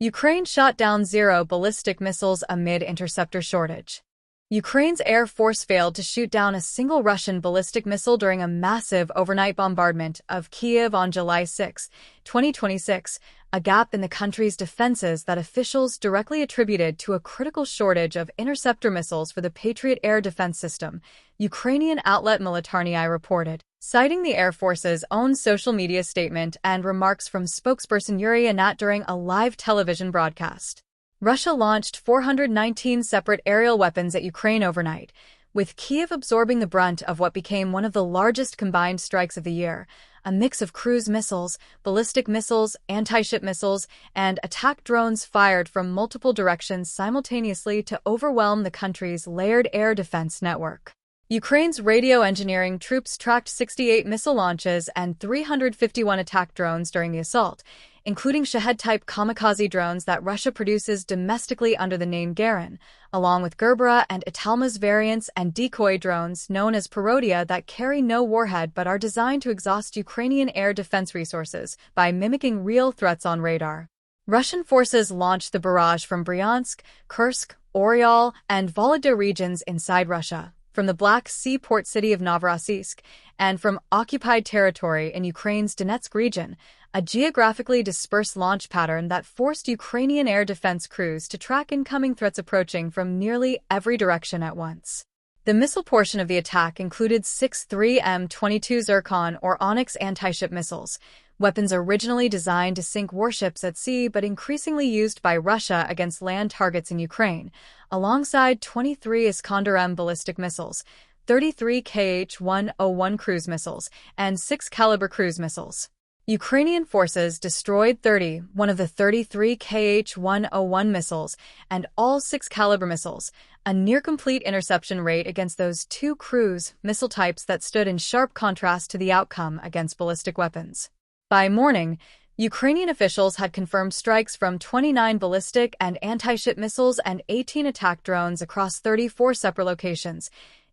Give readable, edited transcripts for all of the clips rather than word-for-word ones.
Ukraine shot down 0 ballistic missiles amid interceptor shortage. Ukraine's Air Force failed to shoot down a single Russian ballistic missile during a massive overnight bombardment of Kyiv on July 6, 2026, a gap in the country's defenses that officials directly attributed to a critical shortage of interceptor missiles for the Patriot air defense system, Ukrainian outlet Militarny reported, citing the Air Force's own social media statement and remarks from spokesperson Yuri Anat during a live television broadcast. Russia launched 419 separate aerial weapons at Ukraine overnight, with Kyiv absorbing the brunt of what became one of the largest combined strikes of the year, a mix of cruise missiles, ballistic missiles, anti-ship missiles, and attack drones fired from multiple directions simultaneously to overwhelm the country's layered air defense network. Ukraine's radio engineering troops tracked 68 missile launches and 351 attack drones during the assault, including Shahed-type kamikaze drones that Russia produces domestically under the name Garin, along with Gerbera and Italma's variants and decoy drones known as Parodia that carry no warhead but are designed to exhaust Ukrainian air defense resources by mimicking real threats on radar. Russian forces launched the barrage from Bryansk, Kursk, Oryol, and Volodya regions inside Russia, from the Black Sea port city of Novorossiysk, and from occupied territory in Ukraine's Donetsk region, a geographically dispersed launch pattern that forced Ukrainian air defense crews to track incoming threats approaching from nearly every direction at once. The missile portion of the attack included 6 3M-22 Zircon or Oniks anti-ship missiles, weapons originally designed to sink warships at sea but increasingly used by Russia against land targets in Ukraine, alongside 23 Iskander-M ballistic missiles, 33 Kh-101 cruise missiles, and 6 Caliber cruise missiles. Ukrainian forces destroyed 30, one of the 33 Kh-101 missiles, and all 6 Caliber missiles, a near-complete interception rate against those 2 cruise missile types that stood in sharp contrast to the outcome against ballistic weapons. By morning, Ukrainian officials had confirmed strikes from 29 ballistic and anti-ship missiles and 18 attack drones across 34 separate locations,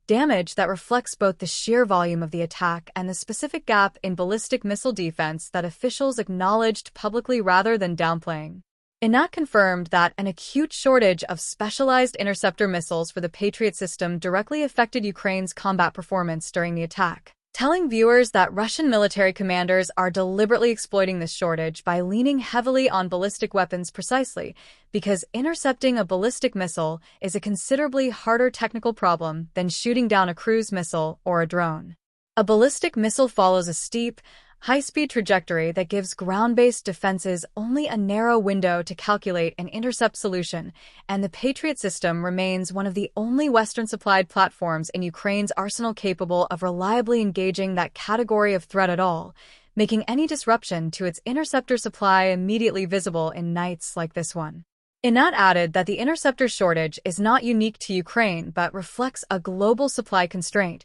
damage that reflects both the sheer volume of the attack and the specific gap in ballistic missile defense that officials acknowledged publicly rather than downplaying. Anat confirmed that an acute shortage of specialized interceptor missiles for the Patriot system directly affected Ukraine's combat performance during the attack, telling viewers that Russian military commanders are deliberately exploiting this shortage by leaning heavily on ballistic weapons precisely because intercepting a ballistic missile is a considerably harder technical problem than shooting down a cruise missile or a drone. A ballistic missile follows a steep, high-speed trajectory that gives ground-based defenses only a narrow window to calculate an intercept solution, and the Patriot system remains one of the only Western-supplied platforms in Ukraine's arsenal capable of reliably engaging that category of threat at all, making any disruption to its interceptor supply immediately visible in nights like this one. Anat added that the interceptor shortage is not unique to Ukraine but reflects a global supply constraint,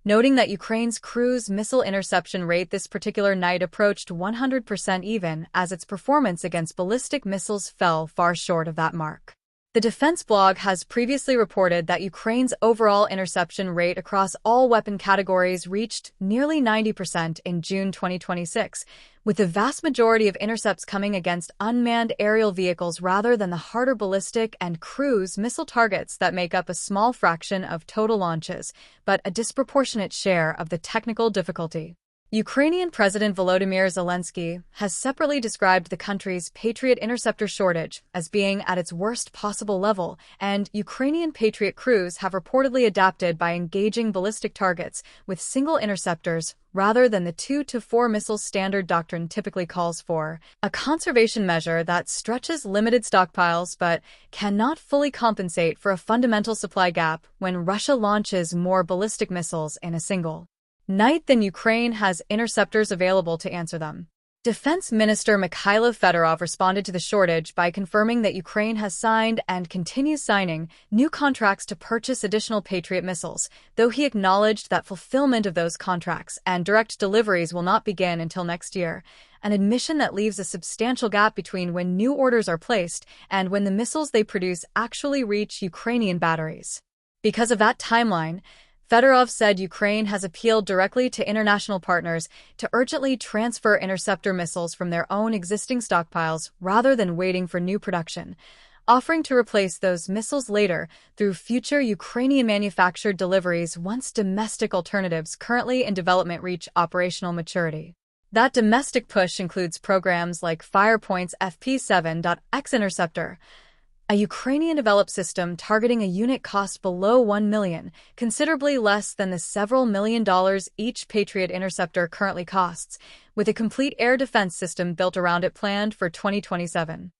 noting that Ukraine's cruise missile interception rate this particular night approached 100% even as its performance against ballistic missiles fell far short of that mark. The defense blog has previously reported that Ukraine's overall interception rate across all weapon categories reached nearly 90% in June 2026, with the vast majority of intercepts coming against unmanned aerial vehicles rather than the harder ballistic and cruise missile targets that make up a small fraction of total launches, but a disproportionate share of the technical difficulty. Ukrainian President Volodymyr Zelensky has separately described the country's Patriot interceptor shortage as being at its worst possible level, and Ukrainian Patriot crews have reportedly adapted by engaging ballistic targets with single interceptors rather than the 2 to 4 missiles standard doctrine typically calls for, a conservation measure that stretches limited stockpiles but cannot fully compensate for a fundamental supply gap when Russia launches more ballistic missiles in a single night than Ukraine has interceptors available to answer them. Defense Minister Mikhailo Fedorov responded to the shortage by confirming that Ukraine has signed and continues signing new contracts to purchase additional Patriot missiles, though he acknowledged that fulfillment of those contracts and direct deliveries will not begin until next year, an admission that leaves a substantial gap between when new orders are placed and when the missiles they produce actually reach Ukrainian batteries. Because of that timeline, Fedorov said Ukraine has appealed directly to international partners to urgently transfer interceptor missiles from their own existing stockpiles rather than waiting for new production, offering to replace those missiles later through future Ukrainian-manufactured deliveries once domestic alternatives currently in development reach operational maturity. That domestic push includes programs like Firepoint's FP7.X interceptor, a Ukrainian-developed system targeting a unit cost below $1 million, considerably less than the several $1 million each Patriot interceptor currently costs, with a complete air defense system built around it planned for 2027.